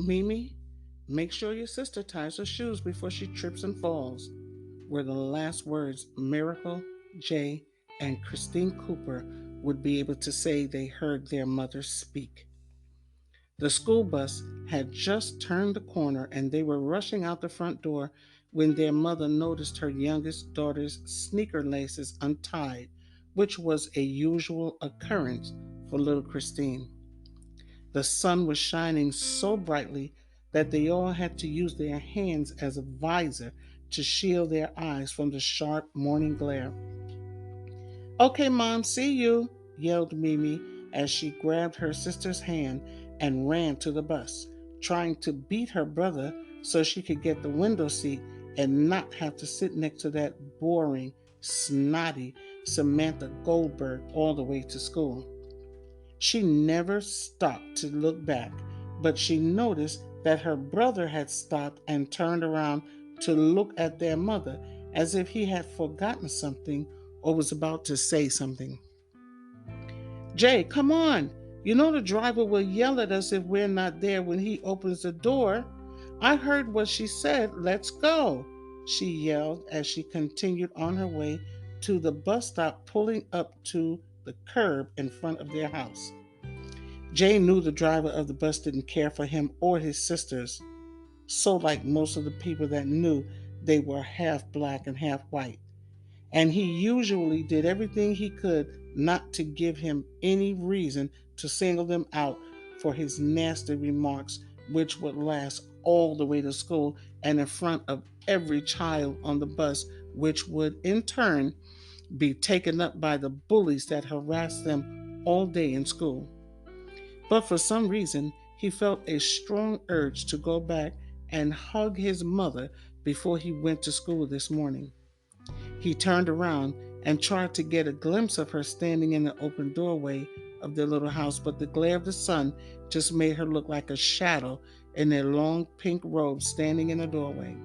Mimi, make sure your sister ties her shoes before she trips and falls, were the last words Miracle, Jay, and Christine Cooper would be able to say they heard their mother speak. The school bus had just turned the corner and they were rushing out the front door when their mother noticed her youngest daughter's sneaker laces untied, which was a usual occurrence for little Christine. The sun was shining so brightly that they all had to use their hands as a visor to shield their eyes from the sharp morning glare. Okay, Mom, see you, yelled Mimi as she grabbed her sister's hand and ran to the bus, trying to beat her brother so she could get the window seat and not have to sit next to that boring, snotty Samantha Goldberg all the way to school. She never stopped to look back, but she noticed that her brother had stopped and turned around to look at their mother as if he had forgotten something or was about to say something. Jay, come on. You know the driver will yell at us if we're not there when he opens the door. I heard what she said. Let's go, she yelled as she continued on her way to the bus stop, pulling up to the curb in front of their house. Jay knew the driver of the bus didn't care for him or his sisters, so like most of the people that knew, they were half black and half white. And he usually did everything he could not to give him any reason to single them out for his nasty remarks, which would last all the way to school and in front of every child on the bus, which would in turn be taken up by the bullies that harassed them all day in school. But for some reason, he felt a strong urge to go back and hug his mother before he went to school this morning. He turned around and tried to get a glimpse of her standing in the open doorway of their little house, but the glare of the sun just made her look like a shadow in their long pink robes standing in the doorway.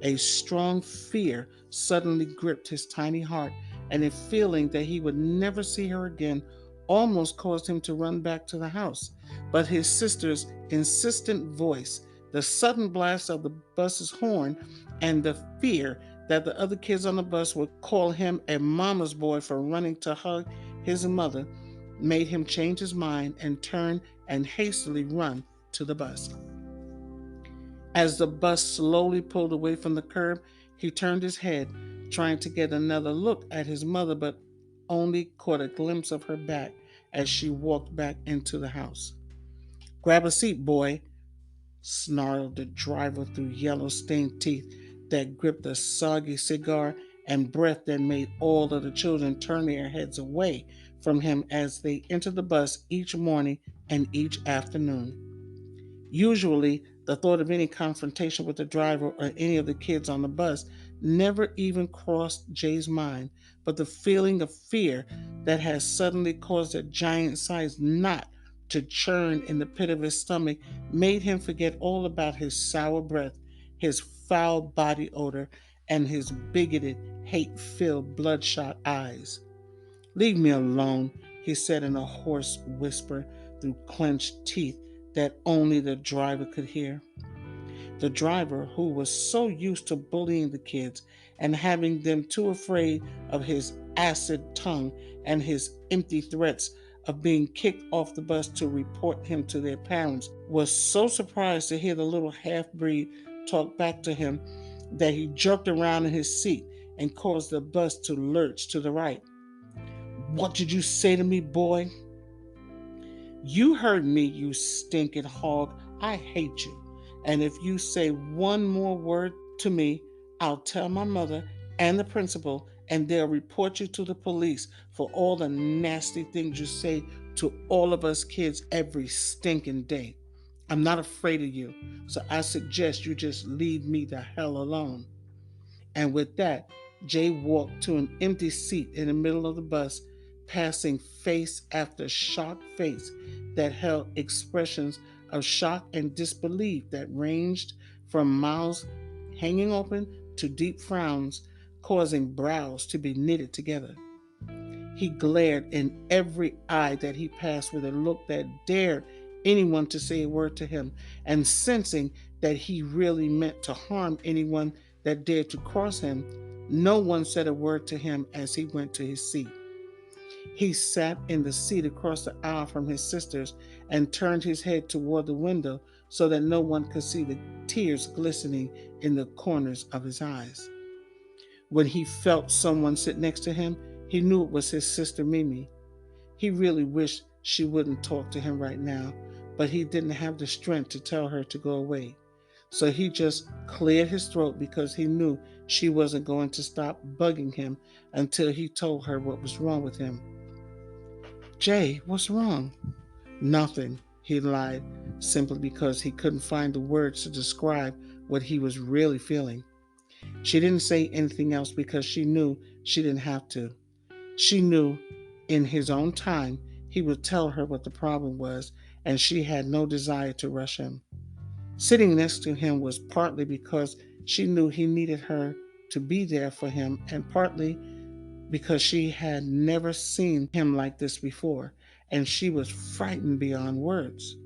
A strong fear suddenly gripped his tiny heart, and a feeling that he would never see her again almost caused him to run back to the house. But his sister's insistent voice, the sudden blast of the bus's horn, and the fear that the other kids on the bus would call him a mama's boy for running to hug his mother made him change his mind and turn and hastily run to the bus. As the bus slowly pulled away from the curb, he turned his head, trying to get another look at his mother, but only caught a glimpse of her back as she walked back into the house. Grab a seat, boy, snarled the driver through yellow stained teeth that gripped a soggy cigar and breath that made all of the children turn their heads away from him as they entered the bus each morning and each afternoon. Usually, the thought of any confrontation with the driver or any of the kids on the bus never even crossed Jay's mind, but the feeling of fear that had suddenly caused a giant sized knot to churn in the pit of his stomach made him forget all about his sour breath, his foul body odor, and his bigoted, hate filled, bloodshot eyes. Leave me alone, he said in a hoarse whisper through clenched teeth that only the driver could hear. The driver, who was so used to bullying the kids and having them too afraid of his acid tongue and his empty threats of being kicked off the bus to report him to their parents, was so surprised to hear the little half breed talk back to him that he jerked around in his seat and caused the bus to lurch to the right. What did you say to me, boy? You heard me, you stinking hog. I hate you. And if you say one more word to me, I'll tell my mother and the principal, and they'll report you to the police for all the nasty things you say to all of us kids every stinking day. I'm not afraid of you, so I suggest you just leave me the hell alone. And with that, Jay walked to an empty seat in the middle of the bus, passing face after shocked face that held expressions of shock and disbelief that ranged from mouths hanging open to deep frowns, causing brows to be knitted together. He glared in every eye that he passed with a look that dared anyone to say a word to him, and sensing that he really meant to harm anyone that dared to cross him, no one said a word to him as he went to his seat. He sat in the seat across the aisle from his sisters and turned his head toward the window so that no one could see the tears glistening in the corners of his eyes. When he felt someone sit next to him, he knew it was his sister Mimi. He really wished she wouldn't talk to him right now, but he didn't have the strength to tell her to go away. So he just cleared his throat because he knew she wasn't going to stop bugging him until he told her what was wrong with him. Jay, what's wrong? Nothing, he lied, simply because he couldn't find the words to describe what he was really feeling. She didn't say anything else because she knew she didn't have to. She knew in his own time he would tell her what the problem was, and she had no desire to rush him. Sitting next to him was partly because she knew he needed her to be there for him, and partly because she had never seen him like this before, and she was frightened beyond words.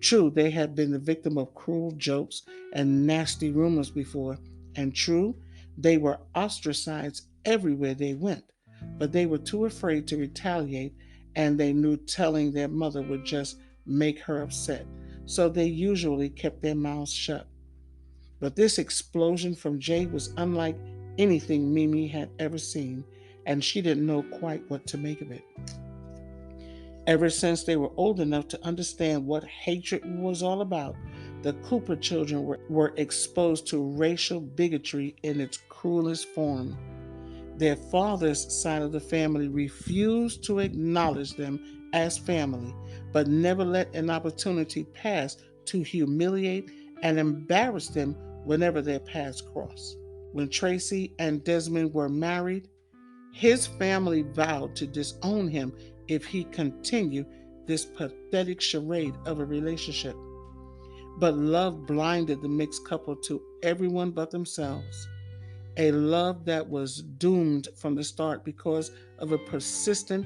True, they had been the victim of cruel jokes and nasty rumors before, and true, they were ostracized everywhere they went, but they were too afraid to retaliate, and they knew telling their mother would just make her upset, so they usually kept their mouths shut. But this explosion from Jay was unlike anything Mimi had ever seen, and she didn't know quite what to make of it. Ever since they were old enough to understand what hatred was all about, the Cooper children were exposed to racial bigotry in its cruelest form. Their father's side of the family refused to acknowledge them as family, but never let an opportunity pass to humiliate and embarrass them whenever their paths crossed. When Tracy and Desmond were married, his family vowed to disown him if he continued this pathetic charade of a relationship. But love blinded the mixed couple to everyone but themselves. A love that was doomed from the start because of a persistent,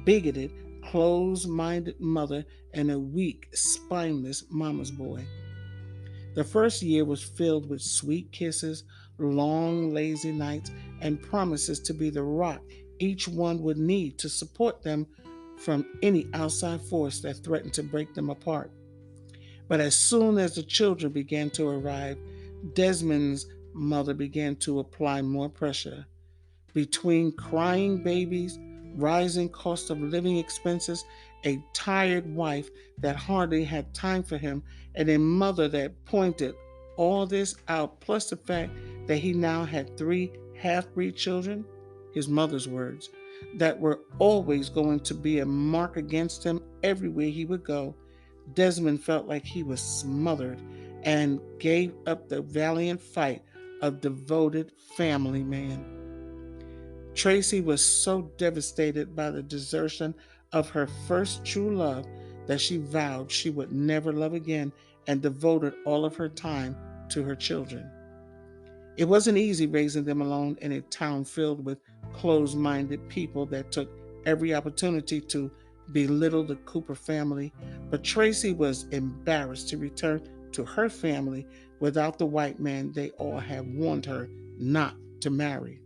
bigoted, closed minded mother and a weak, spineless mama's boy. The first year was filled with sweet kisses, long, lazy nights, and promises to be the rock each one would need to support them from any outside force that threatened to break them apart. But as soon as the children began to arrive, Desmond's mother began to apply more pressure. Between crying babies, rising cost of living expenses, a tired wife that hardly had time for him, and a mother that pointed all this out, plus the fact that he now had three half breed children, his mother's words, that were always going to be a mark against him everywhere he would go, Desmond felt like he was smothered and gave up the valiant fight of devoted family man. Tracy was so devastated by the desertion of her first true love that she vowed she would never love again and devoted all of her time to her children. It wasn't easy raising them alone in a town filled with closed minded people that took every opportunity to belittle the Cooper family, but Tracy was embarrassed to return to her family without the white man they all had warned her not to marry.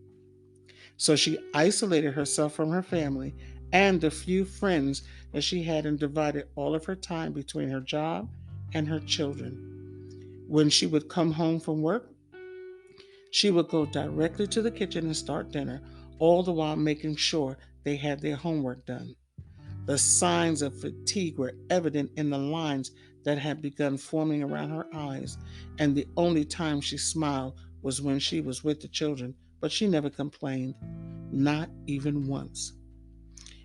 So she isolated herself from her family and the few friends that she had and divided all of her time between her job and her children. When she would come home from work, she would go directly to the kitchen and start dinner, all the while making sure they had their homework done. The signs of fatigue were evident in the lines that had begun forming around her eyes, and the only time she smiled was when she was with the children, but she never complained, not even once.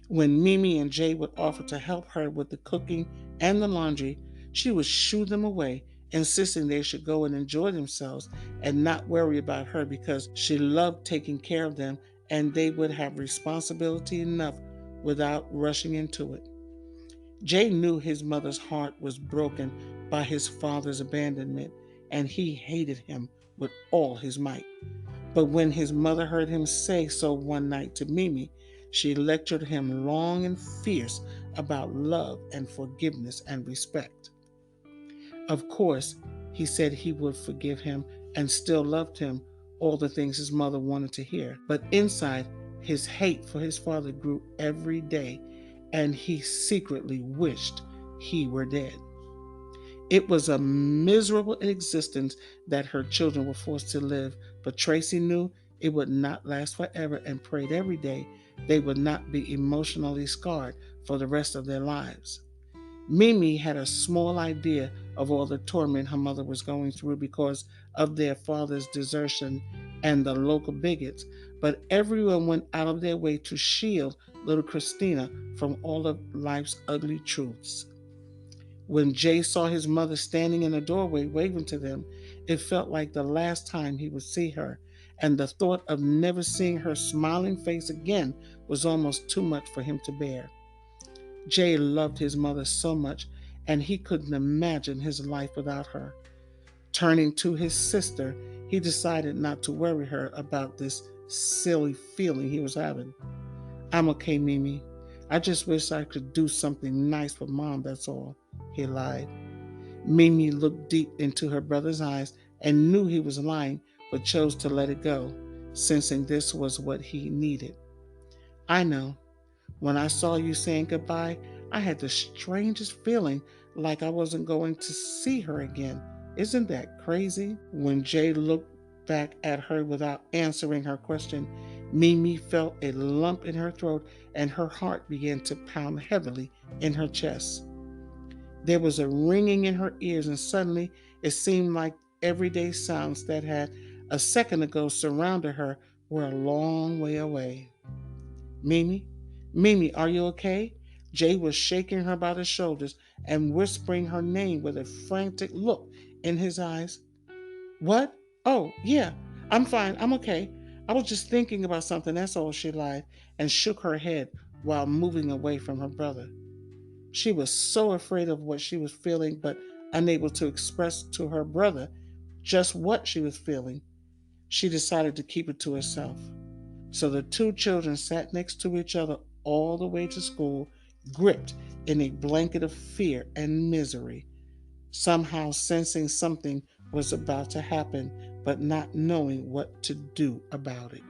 When Mimi and Jay would offer to help her with the cooking and the laundry, she would shoo them away, insisting they should go and enjoy themselves and not worry about her because she loved taking care of them and they would have responsibility enough without rushing into it. Jay knew his mother's heart was broken by his father's abandonment, and he hated him with all his might. But when his mother heard him say so one night to Mimi, she lectured him long and fierce about love and forgiveness and respect. Of course, he said he would forgive him and still loved him, all the things his mother wanted to hear. But inside, his hate for his father grew every day, and he secretly wished he were dead. It was a miserable existence that her children were forced to live, but Tracy knew it would not last forever and prayed every day they would not be emotionally scarred for the rest of their lives. Mimi had a small idea of all the torment her mother was going through because of their father's desertion and the local bigots, but everyone went out of their way to shield little Christina from all of life's ugly truths. When Jay saw his mother standing in the doorway waving to them, it felt like the last time he would see her, and the thought of never seeing her smiling face again was almost too much for him to bear. Jay loved his mother so much, and he couldn't imagine his life without her. Turning to his sister, he decided not to worry her about this silly feeling he was having. I'm okay, Mimi. I just wish I could do something nice for Mom, that's all, he lied. Mimi looked deep into her brother's eyes and knew he was lying, but chose to let it go, sensing this was what he needed. I know. When I saw you saying goodbye, I had the strangest feeling like I wasn't going to see her again. Isn't that crazy? When Jay looked back at her without answering her question, Mimi felt a lump in her throat and her heart began to pound heavily in her chest. There was a ringing in her ears, and suddenly it seemed like everyday sounds that had a second ago surrounded her were a long way away. Mimi, Mimi, are you okay? Jay was shaking her by the shoulders and whispering her name with a frantic look in his eyes. What? Oh, yeah, I'm fine. I'm okay. I was just thinking about something, that's all, she lied, and shook her head while moving away from her brother. She was so afraid of what she was feeling, but unable to express to her brother just what she was feeling. She decided to keep it to herself. So the two children sat next to each other all the way to school, gripped in a blanket of fear and misery, somehow sensing something was about to happen, but not knowing what to do about it.